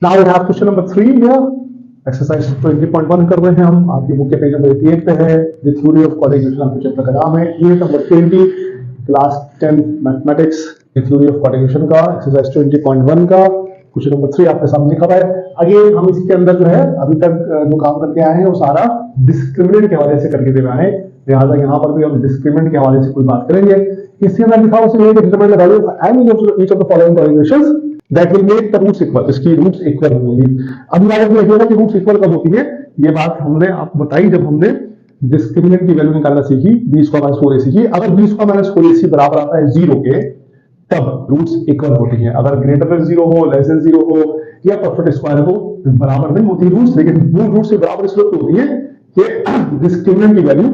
Now we have question number 3 here, exercise 20.1 कर रहे हैं हम, आपकी बुक के पेज नंबर 88 पे है, द थ्योरी ऑफ कोऑर्डिनेशन आपके चैप्टर का नाम है, unit number 20, class 10 mathematics, the theory of coordination का एक्सरसाइज 20.1 का क्वेश्चन नंबर 3 आपके सामने लिखा हुआ है। अगेन हम इसके अंदर जो है अभी तक जो काम करके आए हैं वो सारा डिस्क्रिमिनेंट के हवाले से करके दे रहे हैं, लिहाजा यहाँ पर भी हम डिस्क्रिमिनेंट के हवाले से कोई बात करेंगे। इसके अंदर लिखा हुआ है determine the value of any of each of the following coordinations that will make the roots equal, इसकी रूट्स इक्वल होंगी। अब यहाँ पर देखिएगा कि रूट्स इक्वल कब होती है, ये बात हमने आपको बताई जब हमने डिस्क्रिमिनेंट की वैल्यू निकालना सीखी, b² - 4ac। अगर b² - 4ac बराबर आता है 0 के, तब रूट्स इक्वल होती हैं। अगर ग्रेटर देन 0 हो, लेस देन 0 हो या परफेक्ट स्क्वायर हो, बराबर नहीं होती रूट्स, लेकिन मूल रूट से बराबर इसलिए होती है कि डिस्क्रिमिनेंट की वैल्यू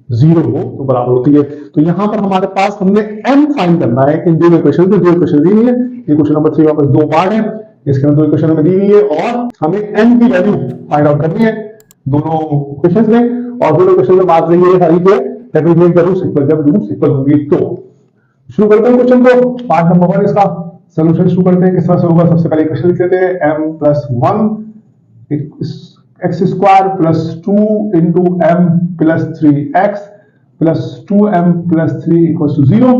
0 हो तो बराबर होती है। तो यहां पर हमारे पास हमने m फाइंड करना है इन दो इक्वेशन में, दो इक्वेशन दी हुई है, ये क्वेश्चन नंबर 3 वापस दो पार्ट है, इसके अंदर दो इक्वेशन में दी हुई है और हमें m की वैल्यू फाइंड आउट करनी है दोनों इक्वेशंस में, और दोनों इक्वेशन में बात रही है सारी के that will make the roots equal, जब रूट्स इक्वल होंगी तो। शुरू करते हैं क्वेश्चन को, पार्ट नंबर 1 इसका सॉल्यूशन शुरू करते हैं। किस तरह से होगा, सबसे पहले इक्वेशन लिख लेते हैं, m+1 x² + 2 into m + 3x + 2m + 3 = 0।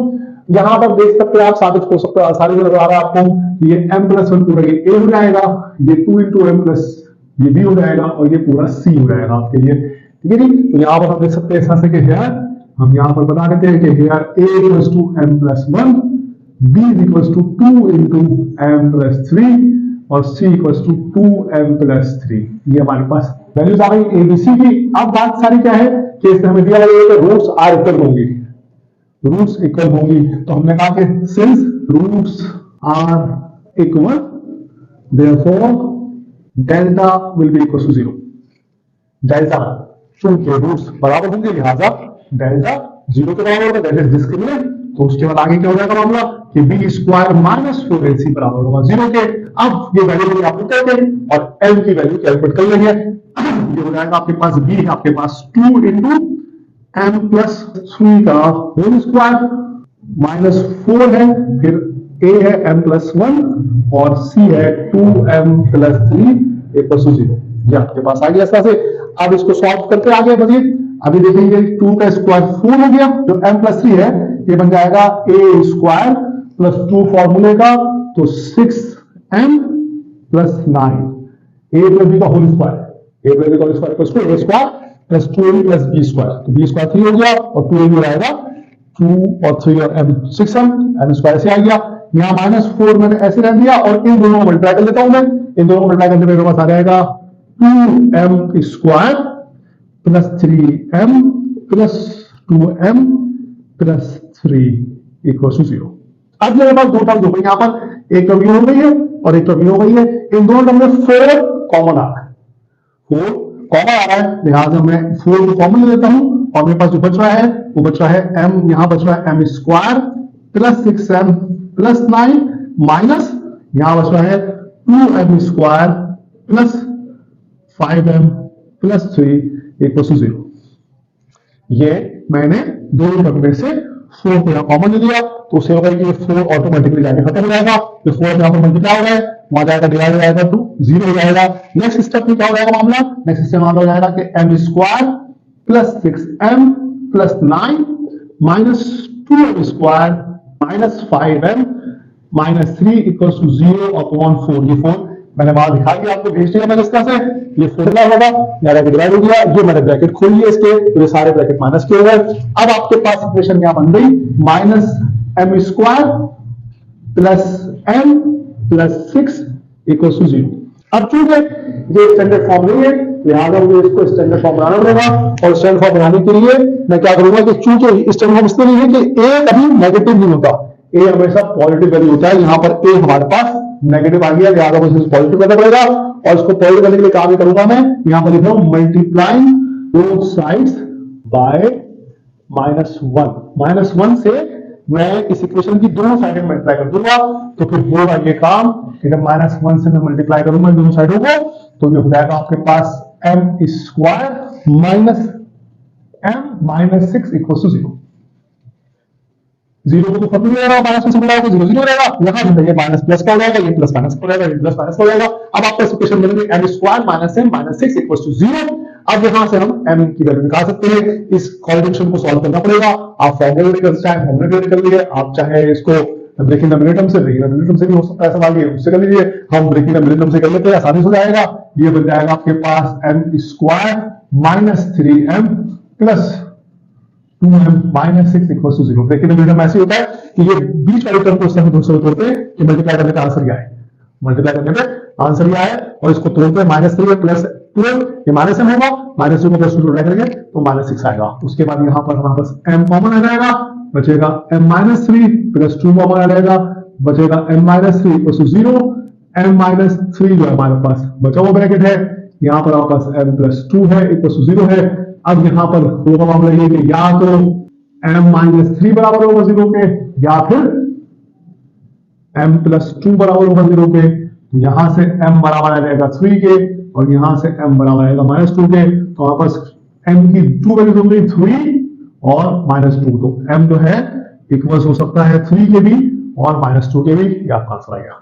यहां पर देख सकते हैं आप, साबित हो सकता है, आसानी से नजर आ रहा है आपको, ये m+1 पूरा ये a हो जाएगा, ये 2 into m प्लस ये b हो जाएगा और ये पूरा c हो जाएगा आपके लिए, ठीक है जी। तो यहाँ पर हम देख सकते हैं ऐसा कि यार हम यहाँ पर बता देते हैं कि यार a = m+1, b = 2 into m + 3 और c = 2m + 3। ये हमारे पास वैल्यूज आ गई a b c की। अब बात सारी क्या है कि इसमें हमें दिया गया है कि रूट्स आर इक्वल होंगी, रूट्स इक्वल होंगी, तो हमने कहा कि since roots are equal therefore delta will be equal to 0। Delta चूंकि रूट्स बराबर होंगे लिहाजा डेल्टा 0 के बराबर होगा, दैट इज डिस्क्रिमिनेंट। तो उसके बाद आगे क्या हो जाएगा मामला कि b² - 4ac बराबर होगा 0 के। अब ये वैल्यू आप लिख देंगे और m की वैल्यू कैलकुलेट कर लेंगे। ये हो जाएगा आपके पास b है आपके पास 2 into m + 3 का होल स्क्वायर -4 है, फिर a है m + 1 और c है 2m + 3 = 0। ये आपके पास आ गया ऐसा से। अब इसको सॉल्व करके आगे बढ़िए। अभी देखेंगे 2 का स्क्वायर 4 हो गया, जो m + 3 है ये बन जाएगा a² + 2 फॉर्मूले का, तो 6m + 9 a + b का होल स्क्वायर, a + b का whole square = a² + 2ab + b², तो b² 3 हो गया और 2ab हो जाएगा 2 और 3 और m 6m, m² से आ गया। यहाँ -4 मैंने ऐसे रख दिया और इन दोनों को मल्टीप्लाई कर लेता हूं मैं, इन दोनों को मल्टीप्लाई करने पे मेरे पास आ जाएगा 2m² + 3m + 2m + 3 = 0। अब मेरे पास दो टर्म हो गई, यहाँ पर एक टर्म हो गई है और एक टर्म हो गई है, इन दोनों टर्म में 4 कॉमन आ रहा है, 4 कॉमन आ रहा है, लिहाजा मैं 4 को कॉमन ले लेता हूं और मेरे पास जो बच रहा है वो बच रहा है m, यहां बच रहा है m² + 6m + 9 माइनस यहां बच रहा है 2m² + 5m + 3 = 0। ये मैंने दोनों टर्म में से 4 को यहां कॉमन ले लिया, तो उससे होगा कि ये 4 ऑटोमेटिकली जाके खत्म हो जाएगा, तो 4 यहां पर मल्टीप्लाई हो गया, वहां जाएगा डिवाइड हो जाएगा तो 0 हो जाएगा। नेक्स्ट स्टेप में क्या हो जाएगा मामला, नेक्स्ट स्टेप में हो जाएगा कि m² + 6m + 9 -2m² - 5m - 3 = 0/4। ये 4 मैंने वहां दिखा दिया आपको, भेज दिया मैंने इस तरह से, ये फॉर्मूला होगा, यहाँ डिवाइड हो गया, ये मैंने ब्रैकेट खोल लिया इसके, तो ये सारे ब्रैकेट माइनस किए गए। अब आपके पास इक्वेशन यहाँ बन गई -m² + m + 6 = 0। अब चूंकि ये स्टैंडर्ड फॉर्म नहीं है, लिहाजा मुझे इसको स्टैंडर्ड फॉर्म बनाना पड़ेगा, और स्टैंडर्ड फॉर्म बनाने के लिए मैं क्या करूंगा कि चूंकि स्टैंडर्ड फॉर्म इसलिए नहीं है कि a कभी नेगेटिव नहीं होता, a हमेशा पॉजिटिव वैल्यू होता है, यहाँ पर a हमारे पास नेगेटिव आ गया, लिहाजा मुझे पॉजिटिव करना पड़ेगा, और इसको पॉजिटिव करने के लिए काम करूंगा मैं, यहाँ पर लिख रहा हूं मल्टीप्लाइंग बोथ साइड्स बाय -1। -1 से मैं इस इक्वेशन की दोनों साइड मल्टीप्लाई कर दूंगा, तो फिर होगा ये काम कि जब -1 से मैं मल्टीप्लाई करूंगा दोनों साइडों को, तो ये हो जाएगा आपके पास m² - m - 6 = 0। जीरो को तो खत्म नहीं हो रहा, माइनस में से मिलाओ तो जीरो जीरो रहेगा, यहाँ भी ये माइनस प्लस का हो जाएगा, ये प्लस माइनस का हो जाएगा, ये प्लस माइनस का हो जाएगा। अब आपको इक्वेशन मिलेगी M square minus M minus 6 equals to 0। अब यहाँ से हम एम की वैल्यू निकाल सकते हैं, इस कॉन्जुगेशन को सॉल्व करना पड़ेगा। आप फॉर्मूला कर चाहे फॉर्मूला कर लीजिए, आप चाहे इसको ब्रेकिंग द मिनिटम से, ब्रेकिंग द मिनिटम से भी हो सकता है सवाल, ये उससे कर लीजिए, हम ब्रेकिंग द मिनिटम से कर लेते हैं, आसानी से हो जाएगा। ये बन जाएगा आपके पास m square minus 3m plus 2m minus 6 equal to 0। Breaking the मिनिटम ऐसे होता है कि ये बीच वाले टर्म को उस तरह दूसरे तोड़ते हैं कि मल्टीप्लाई करने का आंसर क्या है, मल्टीप्लाई करने पे आंसर क्या है, और इसको तोड़ते हैं माइनस 3 प्लस 12, ये माइनस m होगा, माइनस 2 को प्लस 2 करेंगे तो माइनस 6 आएगा। उसके बाद यहाँ पर हमारे पास m कॉमन आ जाएगा, बचेगा m माइनस 3 प्लस 2 कॉमन आ जाएगा, बचेगा m minus 3 equal to 0। m minus 3 जो हमारे पास बचा हुआ ब्रैकेट है, यहाँ पर हमारे पास m प्लस 2 है इक्वल टू 0 है। अब यहाँ पर दो का मामला ये कि या तो m माइनस 3 बराबर होगा 0 के, या फिर m प्लस 2 बराबर होगा 0 के। तो यहां से m बराबर आ जाएगा 3 के, और यहां से m बराबर आएगा माइनस 2 के। तो वहां पर m की दो वैल्यूज होंगी 3 और माइनस 2। तो m जो है इक्वल्स हो सकता है 3 के भी और माइनस 2 के भी, ये आपका आंसर आएगा।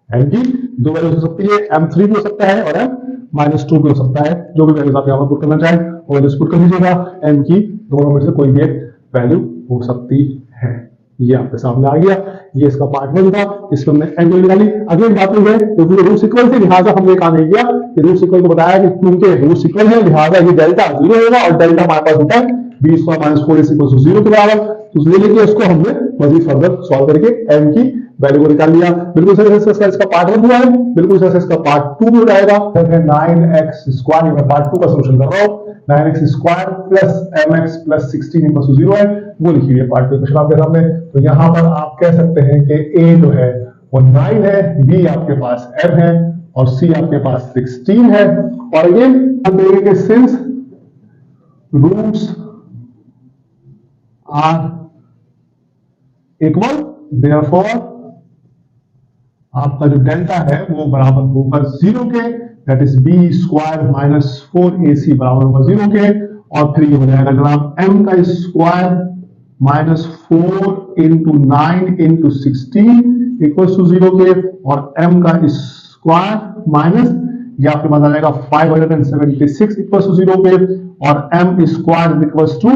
m की दो वैल्यूज हो सकती है, m3 भी हो सकता है और m माइनस 2 भी हो सकता है, जो भी वैल्यूज आप यहाँ पर पुट करना चाहें और पुट कर लीजिएगा। m की दोनों में से कोई भी एक वैल्यू हो सकती है। ये आपके सामने आ गया, ये इसका पार्ट 1 था, इसमें हमने एंगल निकाली। अगली बात है क्योंकि रूट इक्वल थे लिहाजा हमने काम नहीं किया कि रूट इक्वल को बताया कि क्योंकि रूट इक्वल है लिहाजा ये डेल्टा 0 होगा, और डेल्टा हमारे पास होता है b square minus 4ac equal to 0 के बराबर। तो इसलिए लेके इसको हमने मजीद फर्दर सॉल्व करके m की वैल्यू को निकाल लिया। बिल्कुल सही से इसका पार्ट 1 हुआ है, बिल्कुल सही से इसका पार्ट 2 भी हो जाएगा। 9x स्क्वायर, मैं पार्ट 2 का सॉल्यूशन कर रहा हूं, 9x square plus mx plus 16 equal to 0 है, वो लिखी हुई है पार्ट 2 क्वेश्चन आपके सामने। तो यहां पर आप कह सकते हैं कि a जो है वो 9 है, b आपके पास m है और c आपके पास 16 है। और अगेन हम देखेंगे कि since roots are equal, therefore आपका जो डेल्टा है वो बराबर होगा 0 के, that is b square minus 4ac बराबर होगा 0 के। और फिर ये हो जाएगा जनाब m का square minus 4 into 9 into 16 equal to 0 के, और m का स्क्वायर माइनस ये आपके पास आ जाएगा 576 इक्वल टू 0 के, और m स्क्वायर इक्वल टू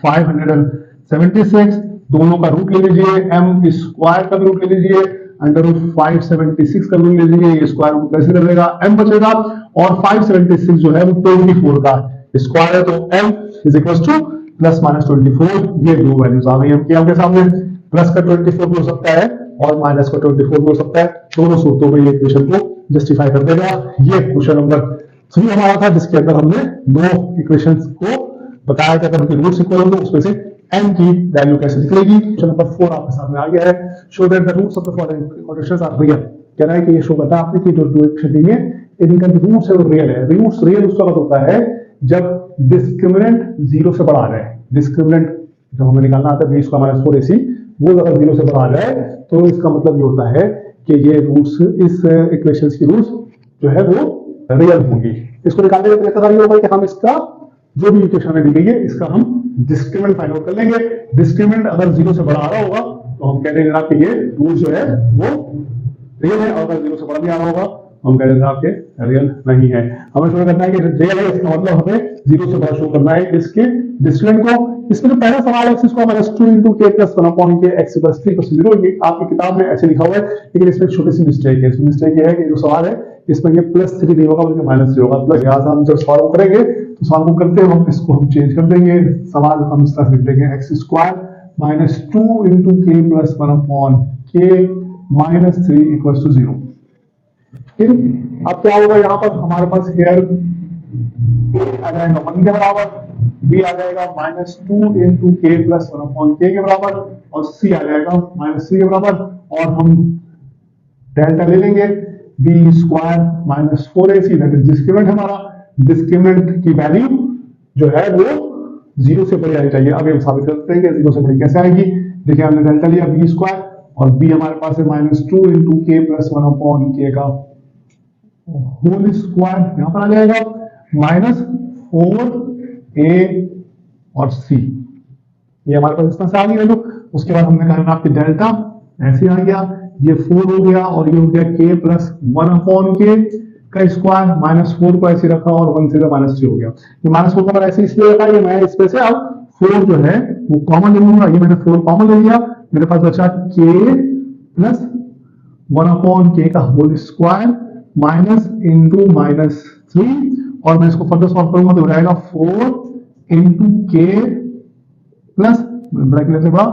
576। दोनों का रूट ले लीजिए, m स्क्वायर का रूट ले लीजिए, अंडर रूट 576 का रूट ले लीजिए, ये स्क्वायर रूट कैसे कर देगा, m बचेगा, और 576 जो है वो 24 का स्क्वायर है, तो m is equal two plus minus 24। ये दो वैल्यूज आ गई हमके आपके सामने, प्लस का 24 भी हो सकता है और माइनस का 24 भी हो सकता है, दोनों सूत्रों में ये इक्वेशन को जस्टिफाई कर देगा। ये क्वेश्चन नंबर 3 हमारा था, जिसके अंदर हमने दो इक्वेशंस को बताया कि अगर उनके रूट्स इक्वल होंगे उसमें से m की वैल्यू कैसे निकलेगी। क्वेश्चन नंबर 4 आपके सामने आ गया है, show that the roots of the following equations are real. कह रहा है कि ये शो करता है आपने कि जो दो इक्वेशन दिए इनका जो रूट्स है वो रियल है। रूट्स रियल उस वक्त होता है जब डिस्क्रिमिनेंट 0 से बड़ा आ जाए। डिस्क्रिमिनेंट जो हमें निकालना आता है b स्क्वायर माइनस 4ac, वो अगर 0 से बड़ा आ जाए तो इसका मतलब ये होता है कि ये रूट्स, इस इक्वेशंस की रूट्स जो है वो रियल होंगी। इसको निकालने का तरीका ये होगा कि हम इसका जो भी इक्वेशन में दी गई है इसका हम डिस्क्रिमिनेंट फाइंड आउट कर लेंगे। डिस्क्रिमिनेंट अगर 0 से बड़ा आ रहा होगा तो हम कह देंगे कि ये रूट जो है वो रियल है, और अगर 0 से बड़ा भी आ रहा होगा हम कह देंगे आपके रियल नहीं है। हमें शो करना है कि रियल है, इसका मतलब हमें 0 से बड़ा शो करना है इसके डिस्क्रिमिनेंट को। इसमें जो पहला सवाल है x स्क्वायर माइनस 2 इंटू के प्लस 1 अपॉन के x प्लस 3 प्लस 0, ये आपकी किताब में ऐसे लिखा हुआ है, लेकिन इसमें एक छोटी सी मिस्टेक है। इसमें मिस्टेक ये है कि जो सवाल है इसमें ये प्लस 3 नहीं होगा बल्कि माइनस 3 होगा। प्लस यहाँ हम जब सॉल्व करेंगे तो सॉल्व करते हैं हम इसको हम चेंज कर देंगे, सवाल हम इस तरह लिख देंगे x स्क्वायर माइनस 2 इंटू के प्लस 1 अपॉन के माइनस 3 इक्वल टू 0। अब क्या होगा, यहाँ पर हमारे पास हेयर आ जाएगा 1 के बराबर, b आ जाएगा माइनस 2 इंटू के प्लस 1 अपॉन के बराबर, और c आ जाएगा माइनस 3 के बराबर। और हम डेल्टा ले लेंगे b square minus 4ac, that is discriminant हमारा। डिस्क्रिमिनेंट की वैल्यू जो है वो 0 से बड़ी आनी चाहिए। अब हम साबित करते हैं कि 0 से बड़ी कैसे आएगी। देखिए हमने डेल्टा लिया b स्क्वायर, और b हमारे पास है माइनस 2 इंटू के प्लस 1 अपॉन के का होल स्क्वायर, यहां पर आ जाएगा माइनस 4a और c। ये हमारे पास इस तरह से आ गई वैल्यू। उसके बाद हमने कहा आपकी डेल्टा ऐसे आ गया, ये 4 हो गया और ये हो गया k प्लस 1/k का स्क्वायर, -4 को ऐसे रखा और 1 से -3 हो गया। ये -4 का ऐसे इसलिए रखा, ये मैं इसमें से अब 4 जो है वो कॉमन ले लूंगा, ये मैंने 4 कॉमन ले लिया, मेरे पास बचा k प्लस 1/k का होल स्क्वायर माइनस इंटू -3, और मैं इसको फर्दर सॉल्व करूंगा तो हो जाएगा 4 इंटू k प्लस ब्रैकेट से बड़ा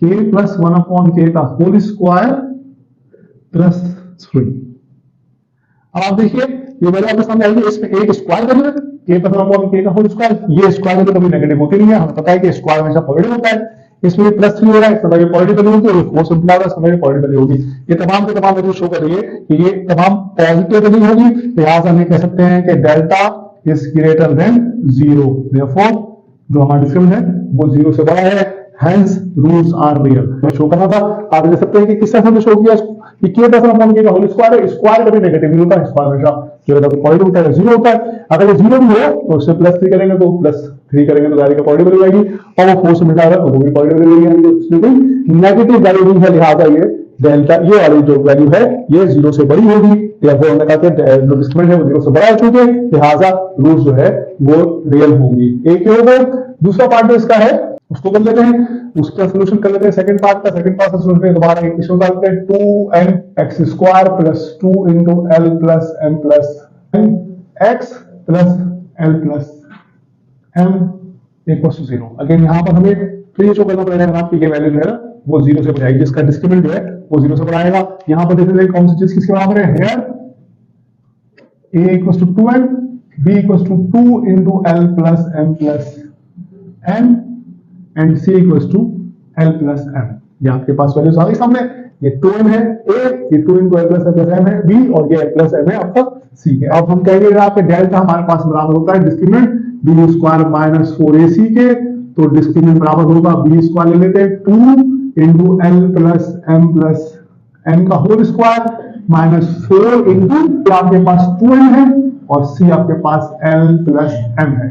k प्लस 1/k का होल स्क्वायर प्लस 3। अब आप देखिए ये वैल्यू आपके सामने आएगी, इसमें एक स्क्वायर वैल्यू है k प्लस 1/k का होल स्क्वायर, ये स्क्वायर वैल्यू कभी नेगेटिव होती नहीं है, हमें पता है कि स्क्वायर हमेशा पॉजिटिव होता है, इसमें +3 हो रहा है, इसका ये पॉजिटिव वैल्यू होगी, और 4 सिंपल आ रहा है, इसका ये पॉजिटिव वैल्यू होगी। ये तमाम के तमाम वैल्यू शो कर रही है कि ये तमाम पॉजिटिव वैल्यू होगी, लिहाजा हम कह सकते हैं कि delta is greater than 0, therefore जो हमारा डिस्क्रिमिनेंट है वो 0 से बड़ा है, हेंस रूल्स आर रियल। मैं शो करना था, आप देख सकते हैं कि किस तरह से शो किया कि k प्लस 1/k का होल स्क्वायर है, स्क्वायर कभी नेगेटिव नहीं होता है, स्क्वायर हमेशा जो है पॉजिटिव होता है, 0 होता है। अगर ये 0 भी हो तो उससे +3 करेंगे तो +3 करेंगे तो गाड़ी का पॉजिटिव वैल्यू आएगी, और वो 4 से मिटाएगा तो वो भी पॉजिटिव वैल्यू आएगी, उसमें कोई नेगेटिव वैल्यू नहीं है, लिहाजा ये डेल्टा ये वाली जो वैल्यू है ये 0 से बड़ी होगी, या हमने कहा कि जो डिस्क्रिमिनेंट है वो 0 से बड़ा हो चुके, लिहाजा रूल्स जो है वो रियल होंगी। एक हो गया, दूसरा पार्ट जो इसका है उसको कर लेते हैं, उसका सॉल्यूशन कर लेते हैं सेकंड पार्ट का। सेकंड पार्ट का सॉल्यूशन दोबारा इक्वेशन निकालते हैं, 2mx² plus 2 into l plus m plus x plus l plus m equals to 0। Again यहाँ पर हमें फिर शो करना पड़ेगा आपकी ये वैल्यू जो है वो 0 से बढ़ाएगी, जिसका डिस्क्रिमिनेंट जो है वो 0 से बढ़ाएगा। यहाँ पर देखते हैं कौन सी चीज किसके बराबर है, here a equals to 2m, b equals to 2 into l plus m plus m and c equals to l plus m। ये आपके पास वैल्यूज आ गई सामने, ये 2m है a, ये 2 into l प्लस m है b, और ये l प्लस m है आपका c है। अब हम कहेंगे आपके डेल्टा हमारे पास बराबर होता है discriminant b square minus 4ac के, तो डिस्क्रिमिनेंट बराबर होगा b स्क्वायर ले लेते हैं 2 into l प्लस m का होल स्क्वायर माइनस 4 into आपके पास 2m है और c आपके पास l प्लस m है।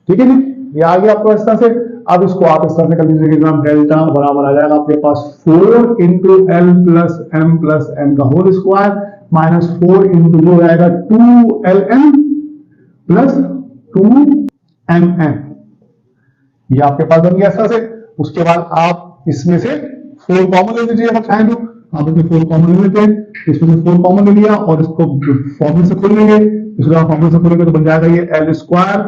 ठीक है जी, ये आ गया आपको इस तरह से। अब इसको आप इस तरह से कर लीजिए, डेल्टा बराबर आ जाएगा आपके पास 4 into l plus m plus n का होल स्क्वायर माइनस 4 into जो आएगा 2lm प्लस 2mm, ये आपके पास बन गया इस तरह से। उसके बाद आप इसमें से 4 कॉमन ले लीजिए, आप चाहें तो आप इसमें 4 कॉमन ले लेते हैं, इसमें से 4 कॉमन ले लिया और इसको फॉर्मूले से खोल लेंगे, इसको आप फॉर्मूले से खोलेंगे तो बन जाएगा ये l square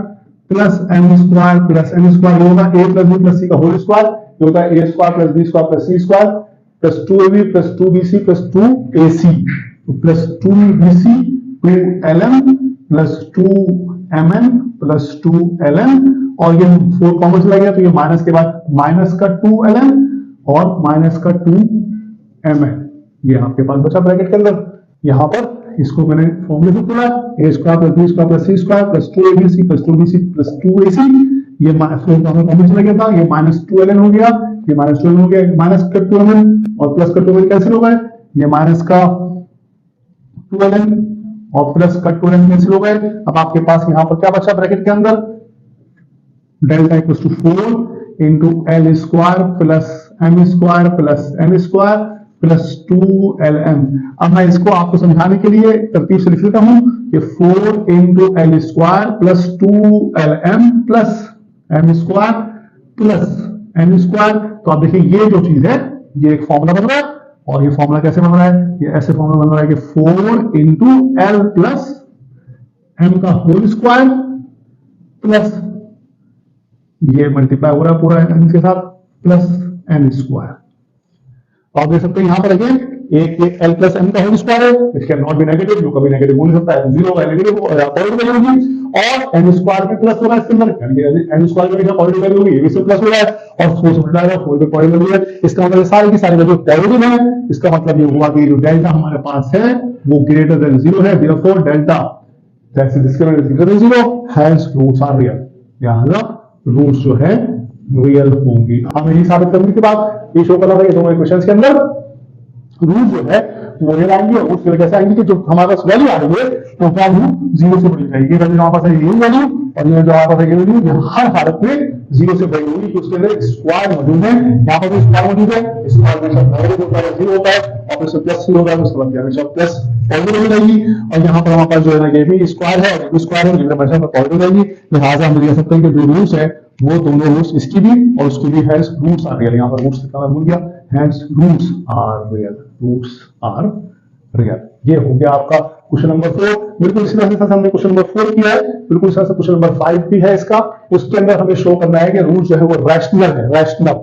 plus m square plus n square होगा a plus b plus c का होल स्क्वायर, जो होता है a square plus b square plus c square plus 2ab plus 2bc plus 2ac plus 2bc 2lm plus 2mn plus 2lm, और ये 4 common चला गया तो ये माइनस के बाद माइनस का 2lm और माइनस का 2mn, ये आपके पास बचा ब्रैकेट के अंदर। यहाँ पर इसको मैंने फॉर्मूले से खोला, a square plus b square plus c square plus 2abc plus 2bc plus 2ac, ये कॉमन चला गया था, ये माइनस 2ln हो गया, ये माइनस 2ln हो गया, माइनस का 2mn और प्लस का 2mn कैंसिल हो गए, ये माइनस का 2ln और प्लस का 2ln कैंसिल हो गए। अब आपके पास यहाँ पर क्या बचा ब्रैकेट के अंदर, delta equals to 4 into l square plus m square plus n square plus 2lm। अब मैं इसको आपको समझाने के लिए तरतीब से लिख लेता हूं कि 4 into l square plus 2lm plus m square plus n square. तो आप देखिए ये जो चीज है ये एक फॉर्मूला बन रहा है, और ये फॉर्मूला कैसे बन रहा है, ये ऐसे फॉर्मूला बन रहा है कि 4 into l प्लस m का होल स्क्वायर प्लस ये मल्टीप्लाई हो रहा है पूरा n के साथ प्लस n स्क्वायर। तो आप देख सकते हैं यहाँ पर अगेन एक ये l प्लस m का होल स्क्वायर है, it can not be negative, जो कभी नेगेटिव हो नहीं सकता है, जीरो है नेगेटिव पॉजिटिव वैल्यू होगी, और n स्क्वायर भी प्लस हो रहा है इसके अंदर, यानी n स्क्वायर में पॉजिटिव वैल्यू होगी, ये भी प्लस हो रहा है, और 4 से मल्टीप्लाई है 4 पे पॉजिटिव वैल्यू है, इसका मतलब सारी की सारी वैल्यू पॉजिटिव है। इसका मतलब ये हुआ कि जो डेल्टा हमारे पास है वो ग्रेटर देन 0 है, therefore delta that's discriminant is greater than 0, hence roots are real, लिहाजा रूट्स जो है रियल होंगी। हमें यही साबित करने के बाद ये शो करना था कि दोनों इक्वेशंस के अंदर रूट जो है रियल आएंगे, और उस कैसे आएंगे कि जो हमारे पास वैल्यू आ रही है तो वैल्यू 0 से बड़ी जाएगी। ये वैल्यू हमारे पास है यही वैल्यू, और ये जो हमारे पास है ये वैल्यू, ये हर हालत में 0 से बड़ी होगी, कि उसके अंदर स्क्वायर मौजूद है। यहाँ पर भी स्क्वायर मौजूद है, स्क्वायर में सब नेगेटिव होता है, 0 होता है, और फिर प्लस 0 होगा, उसके बाद हमेशा प्लस पॉजिटिव हो जाएगी। और यहाँ पर हमारे पास जो है ना ये भी स्क्वायर है और ये भी स्क्वायर है, जिसका हमेशा पॉजिटिव हो जाएगी। लिहाजा हम कह सकते हैं कि जो रूट्स है वो दोनों रूट्स इसकी भी और उसकी भी हैंस रूट्स आर रियल। यहाँ पर रूट्स लिखा मैं भूल गया, hence roots are real, roots are real. ये हो गया आपका क्वेश्चन नंबर 4। बिल्कुल इसी तरह से हमने क्वेश्चन नंबर 4 किया है, बिल्कुल इसी तरह से क्वेश्चन नंबर 5 भी है इसका। उसके अंदर हमें शो करना है कि रूट जो है वो रैशनल है, रैशनल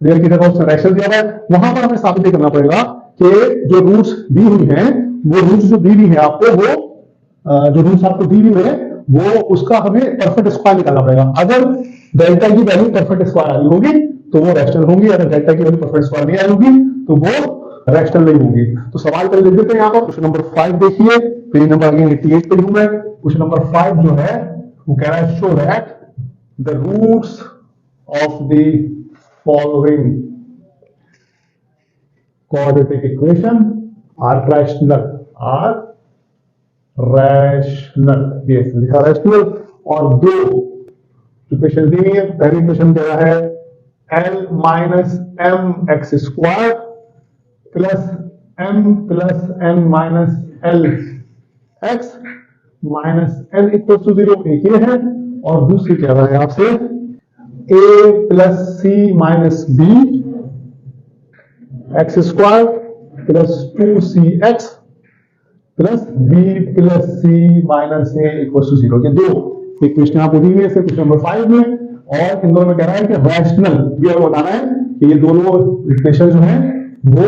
रियल की जगह उसने रैशनल दिया है। वहां पर हमें साबित ये करना पड़ेगा कि जो रूट्स दी हुई हैं वो रूट्स जो दी हुई है आपको, वो जो रूट्स आपको दी हुई है वो उसका हमें परफेक्ट स्क्वायर निकालना पड़ेगा। अगर डेल्टा की वैल्यू परफेक्ट स्क्वायर आई होगी तो वो रैशनल होंगी, अगर डेल्टा की वैल्यू परफेक्ट स्क्वायर नहीं आई होगी तो वो रैशनल नहीं होंगी। तो सवाल कर लिख देते हैं यहाँ पर। क्वेश्चन नंबर 5 देखिए, पेज नंबर अगेन 88 पे हूं मैं। क्वेश्चन नंबर 5 जो है वो कह रहा है show that the roots of the following quadratic equation are rational, are rational, ये लिखा rational। और दो इक्वेशन दी हुई है। पहली इक्वेशन क्या है, l minus m x square plus m plus n minus l x minus l equal to 0, एक ये है। और दूसरी क्या है आपसे, a plus C minus b x square plus 2cx plus b plus C minus a equal to 0। ये दो इक्वेशन आपको दी हुई है क्वेश्चन नंबर 5 में, और इन दोनों में कह रहा है कि रैशनल, ये बताना है कि ये दोनों इक्वेशन जो है वो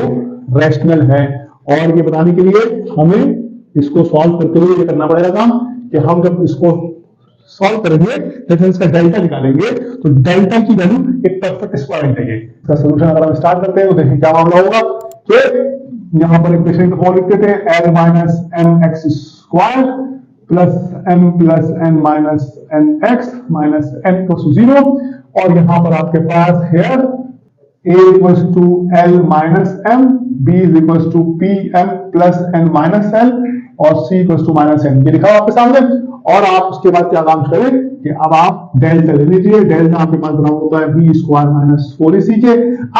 रैशनल है। और ये बताने के लिए हमें इसको सॉल्व करते हुए ये करना पड़ेगा काम कि हम जब इसको सॉल्व करेंगे जब इसका डेल्टा निकालेंगे तो डेल्टा की वैल्यू एक परफेक्ट स्क्वायर चाहिए। इसका सॉल्यूशन अगर हम स्टार्ट करते हैं तो देखिए क्या मामला होगा कि यहाँ पर इक्वेशन को फॉलो लिख देते हैं, l minus m x square plus m plus n minus n x minus n equals to 0। और यहाँ पर आपके पास है a equals to l minus m, b is equals to p m plus n minus l और c equals to minus n, ये लिखा हुआ आपके सामने। और आप उसके बाद क्या काम करें कि अब आप डेल्टा ले लीजिए। डेल्टा आपके पास बराबर होता है बी स्क्वायर माइनस 4ac के।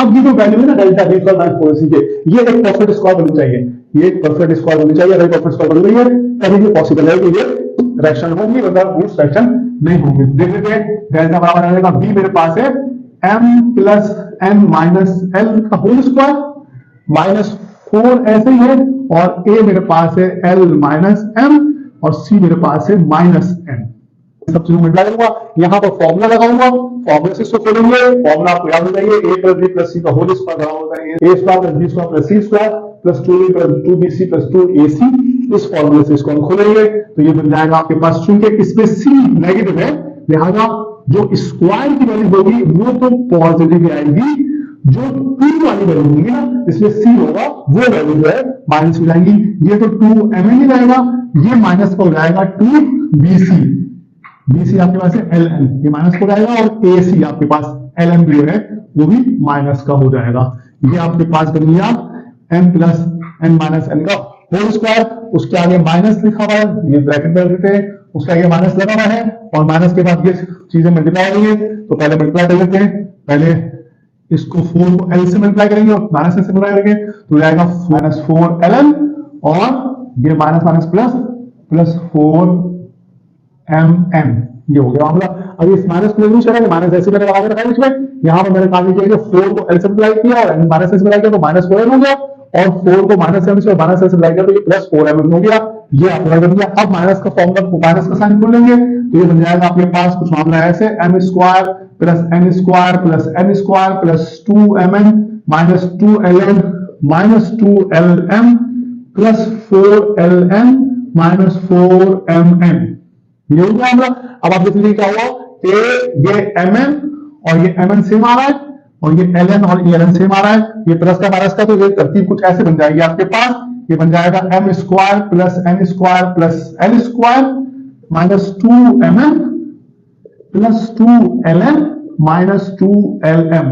अब ये जो वैल्यू है ना delta B square minus 4ac के, ये एक परफेक्ट स्क्वायर बननी चाहिए, ये एक परफेक्ट स्क्वायर बननी चाहिए। अगर परफेक्ट स्क्वायर बन रही है तभी ये पॉसिबल है कि ये रैशनल होंगी, मतलब रूट्स रैशनल नहीं होंगे। देख लेते हैं, डेल्टा बराबर आ जाएगा बी मेरे पास है m plus n minus L का होल स्क्वायर माइनस 4 ऐसे ही है, और a मेरे पास है l माइनस m और c मेरे पास है माइनस n। सब चीजों में करूंगा, यहाँ पर फॉर्मूला लगाऊंगा, फॉर्मूले से इसको खोलेंगे। फॉर्मूला आपको याद हो जाइए, a plus b plus c का होल स्क्वायर बराबर होता है a square plus b square plus c square plus 2a plus 2bc plus 2ac। इस फॉर्मूले से इसको हम खोलेंगे तो ये बन जाएगा आपके पास, चूंकि इसमें c नेगेटिव है लिहाजा जो स्क्वायर की वैल्यू होगी वो तो पॉजिटिव आएगी, जो 2 वाली वैल्यू होगी ना इसमें c होगा वो वैल्यू जो है माइनस हो जाएगी। ये तो 2mn ही जाएगा, ये माइनस हो जाएगा 2bc, bc आपके पास है ln, ये माइनस हो जाएगा, और ac आपके पास ln भी है वो भी माइनस का हो जाएगा। ये आपके पास बन गया m plus n minus n का होल स्क्वायर। उसके आगे माइनस लिखा हुआ है, ये ब्रैकेट में देते हैं, उसके आगे माइनस लगा हुआ है, और माइनस के बाद ये चीजें मल्टीप्लाई हो रही है तो पहले मल्टीप्लाई कर लेते हैं। पहले इसको 4 को l से मल्टीप्लाई करेंगे और माइनस से मल्टीप्लाई करेंगे तो जाएगा माइनस 4 ln, और ये minus minus plus plus 4 mn, ये हो गया मामला। अब इस माइनस को नहीं चलेगा, माइनस ऐसे मैंने लगा के रखा है इसमें। यहाँ पर मैंने काम किया 4 को l से मल्टीप्लाई किया और माइनस से मल्टीप्लाई किया तो माइनस 4m हो गया, और 4 को माइनस से माइनस से मल्टीप्लाई किया तो ये प्लस 4m हो गया। ये आपका बन गया। अब माइनस का फॉर्मूला, माइनस का साइन खोल लेंगे तो ये बन जाएगा आपके पास कुछ मामला ऐसे, m square plus n square plus n square plus 2mn minus 2ln minus 2lm plus 4ln minus 4mn, ये हो गया मामला। अब आप देख लीजिए क्या हुआ कि ये mn और ये mn सेम आ रहा है, और ये ln और ये ln सेम आ रहा है, ये प्लस का माइनस का, तो ये तरतीब कुछ ऐसे बन जाएगी आपके पास। ये बन जाएगा m square plus n square plus l square minus 2mn plus 2ln minus 2lm।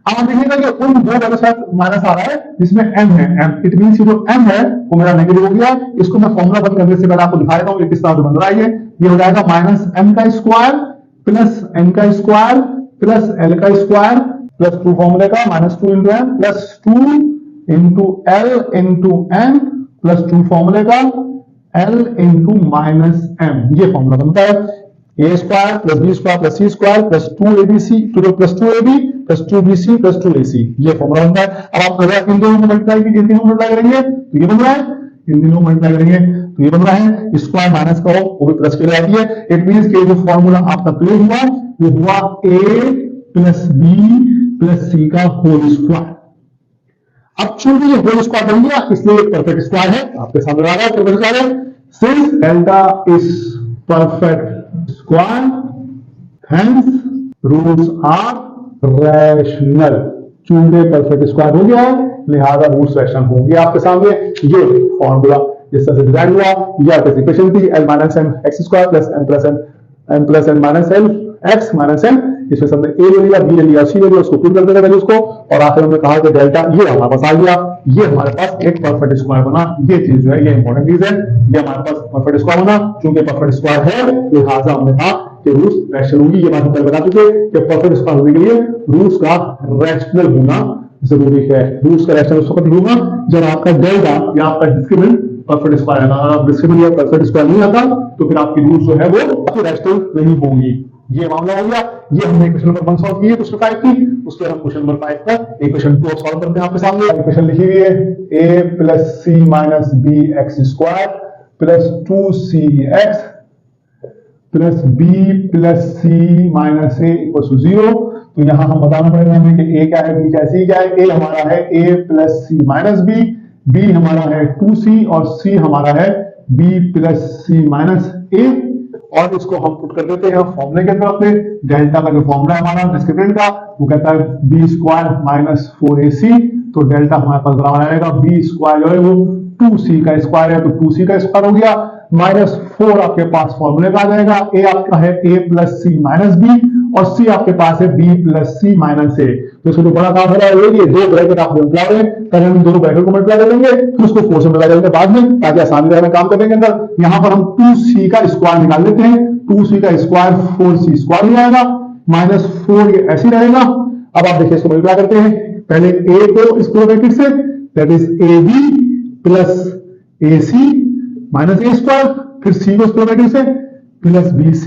अब हम देखेंगे कि उन दो वैल्यू के साथ माइनस आ रहा है जिसमें m है, m इट मींस ये जो m है वो मेरा नेगेटिव हो गया। इसको मैं फॉर्मूला बंद करने से पहले आपको दिखा देता हूं किस तरह से बन रहा है। ये हो जाएगा माइनस m का स्क्वायर प्लस n का स्क्वायर प्लस l का स्क्वायर प्लस 2 फॉर्मूले का minus 2 into m plus 2 into l into m plus 2 फॉर्मूले का l इंटू माइनस m। ये फॉर्मूला बनता है a square plus b square plus c square plus 2abc plus 2ab plus 2bc plus 2ac। ये formula बनता है। अब आप अगर इन दोनों को मल्टीप्लाई कीजिए, इन तीनों को मल्टीप्लाई करेंगे तो ये बन रहा है, इन तीनों को मल्टीप्लाई करेंगे तो ये बन रहा है। स्क्वायर माइनस का हो वो भी प्लस के लिए आती है। इट मींस कि जो फॉर्मूला आपका प्ले हुआ वो हुआ a plus b plus c का होल स्क्वायर। अब चूंकि ये होल स्क्वायर बन गया इसलिए परफेक्ट स्क्वायर है, आपके सामने आ रहा है परफेक्ट स्क्वायर है। Since delta is perfect square hence roots are rational. चूंकि परफेक्ट स्क्वायर हो गया है लिहाजा रूट्स रैशनल होंगे। आपके सामने ये फॉर्मूला जिस तरह से डिजाइन हुआ, ये आपकी इक्वेशन थी l minus m x square plus m plus n minus l x minus m। इसमें सबने a ले लिया, b ले लिया, c ले लिया, उसको पुट कर देते वैल्यूज को और आखिर हमने कहा कि डेल्टा ये हमारे पास आ गया। ये हमारे पास एक परफेक्ट स्क्वायर बना। ये चीज जो है ये इंपॉर्टेंट चीज है। ये हमारे पास परफेक्ट स्क्वायर बना। चूंकि परफेक्ट स्क्वायर है लिहाजा हमने कहा कि रूट्स रैशनल होंगी। ये बात हम पहले बता चुके कि परफेक्ट स्क्वायर होने के लिए रूट्स का रैशनल होना जरूरी है। रूट्स का रैशनल उस वक्त होगा जब आपका डेल्टा या आपका डिस्क्रिमिनेंट परफेक्ट स्क्वायर है। अगर आप डिस्क्रिमिनेंट या परफेक्ट स्क्वायर नहीं आता तो फिर आपकी रूट्स जो है वो रैशनल नहीं होंगी। ये मामला हो गया। ये हमने क्वेश्चन नंबर 1 सॉल्व किए क्वेश्चन 5 की। उसके बाद हम क्वेश्चन नंबर 5 का इक्वेशन 2 सॉल्व करते हैं। आपके सामने इक्वेशन लिखी हुई है a plus c minus b x square plus 2cx plus b plus c minus a equal to 0। तो यहां हम बताना पड़ेगा हमें कि a क्या है, b क्या है, c क्या है। a हमारा है a plus c minus b, b हमारा है 2c और c हमारा है b plus c minus a। और इसको हम पुट कर देते हैं फॉर्मूले के अंदर अपने। डेल्टा का जो फॉर्मूला है हमारा डिस्क्रिमिनेंट का वो कहता है b स्क्वायर माइनस 4ac। तो डेल्टा हमारे पास बराबर आएगा b स्क्वायर जो है वो 2c का स्क्वायर है तो 2c का स्क्वायर हो गया माइनस 4 आपके पास फॉर्मूले का आ जाएगा। a आपका है a plus c minus b और c आपके पास है b plus c minus a। तो इसको जो बड़ा काम हो रहा है ये दो ब्रैकेट आप मल्टीप्लाई करें, पहले हम दोनों ब्रैकेट को मल्टीप्लाई करेंगे फिर उसको 4 से मल्टीप्लाई करेंगे बाद में ताकि आसानी रहेगा काम करने के अंदर। यहां पर हम 2c का स्क्वायर निकाल लेते हैं। 2c का स्क्वायर 4c स्क्वायर हो जाएगा माइनस 4 ये ऐसे रहेगा। अब आप देखिए इसको मल्टीप्लाई करते हैं। पहले a को square bracket say that is ab plus ac minus a square, फिर c को स्क्वायर ब्रैकेट से plus bc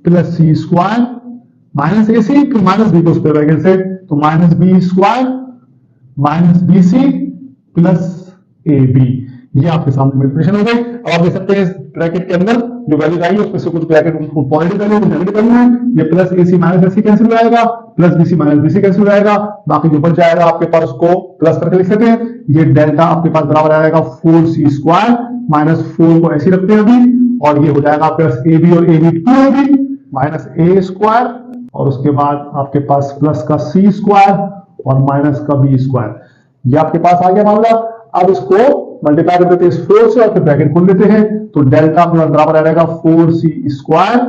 plus c square minus ac फिर माइनस b को स्क्वायर ब्रैकेट से तो minus b square minus bc plus ab। ये आपके सामने मल्टीप्लिकेशन हो गई। अब आप देख सकते हैं ब्रैकेट के अंदर जो वैल्यूज आई है उसमें से कुछ bracket positive value negative value है। ये plus ac minus ac cancel हो जाएगा, plus bc minus bc cancel हो जाएगा, बाकी जो बच जाएगा आपके पास उसको प्लस करके लिख सकते हैं। ये डेल्टा आपके पास बराबर आएगा 4c स्क्वायर माइनस 4 को ऐसे रखते हैं अभी और ये हो जाएगा आपके पास ab और ab 2ab minus a square और उसके बाद आपके पास प्लस का c स्क्वायर और माइनस का b स्क्वायर। ये आपके पास आ गया मामला। अब इसको मल्टीप्लाई कर देते हैं इस 4 से और फिर ब्रैकेट खोल देते हैं तो डेल्टा बराबर आ जाएगा 4c square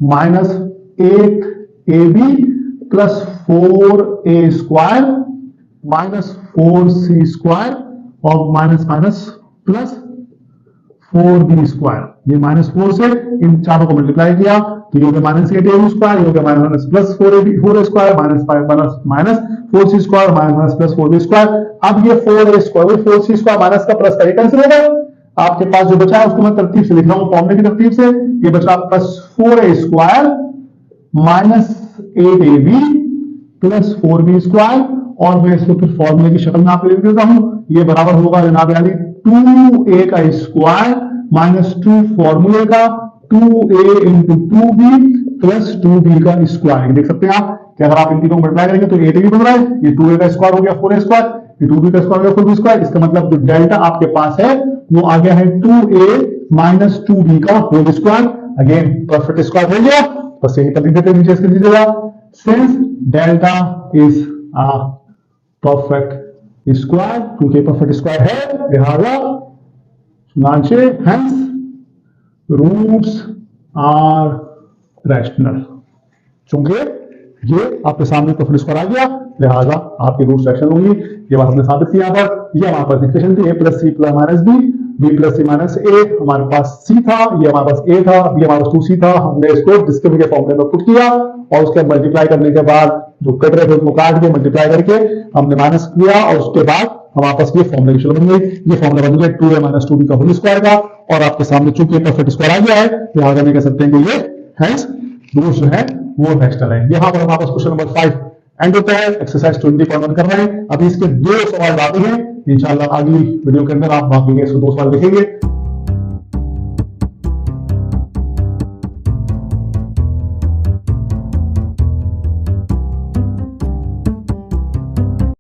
minus 8ab plus 4a square minus 4c square और minus minus plus 4b square. ये माइनस 4 से इन चारों को मल्टीप्लाई किया तो ये हो गया माइनस 8ab स्क्वायर, ये हो गया minus plus 4a square minus minus 4c square minus plus 4b square. अब ये 4a square 4c square minus का प्लस का कैंसिल होगा। आपके पास जो बचा है उसको मैं तरतीब से लिख रहा हूं फॉर्मूले की तरतीब से। ये बचा plus 4a square minus 8ab plus 4b square और मैं इसको फिर फॉर्मूले की शक्ल में आपको लिख देता हूं। ये बराबर होगा जनाब यानी 2a का स्क्वायर माइनस 2 फॉर्मूले का 2a into 2b plus 2b का स्क्वायर। देख सकते हैं आप कि अगर आप इन तीनों को मल्टीप्लाई करेंगे तो 8ab बन रहा है, ये 2a का स्क्वायर हो गया 4a स्क्वायर, ये 2b का स्क्वायर हो गया 4b स्क्वायर। इसका मतलब जो डेल्टा आपके पास है वो आ गया है 2a माइनस 2b का whole square. Again perfect square हो गया बस यही कर देते नीचे इसके दीजिएगा। Since delta is a perfect square, क्योंकि परफेक्ट स्क्वायर है लिहाजा सुनाचे हेंस रूट्स आर रैशनल। चूंकि ये आपके सामने परफेक्ट स्क्वायर आ गया, लिहाजा आपकी रूट सेक्शन होंगी। ये बात हमने साबित किया पर ये हमारे पास इक्वेशन थी a plus C plus minus B plus C minus A, हमारे पास सी था, ये हमारे पास ए था, बी हमारे पास 2c था। हमने इसको डिस्क्रिमिनेंट फॉर्मूले में पुट किया और उसके मल्टीप्लाई करने के बाद जो कट रहे थे उनको काट के मल्टीप्लाई करके हमने माइनस किया और उसके बाद हमारे पास ये फॉर्मूला बन गई। ये फॉर्मूला बन गया 2a माइनस 2b का होल स्क्वायर का, और आपके सामने चूंकि परफेक्ट स्क्वायर आ गया है लिहाजा हम कह सकते हैं कि ये हेंस रूट्स जो है वो नेक्स्टल है। यहाँ पर हमारे पास क्वेश्चन नंबर 5 एंड होता है। एक्सरसाइज 20.1 कर रहे हैं। अभी इसके 2 सवाल बाकी हैं। इंशाल्लाह अगली वीडियो के अंदर आप बाकी के 2 सवाल देखेंगे।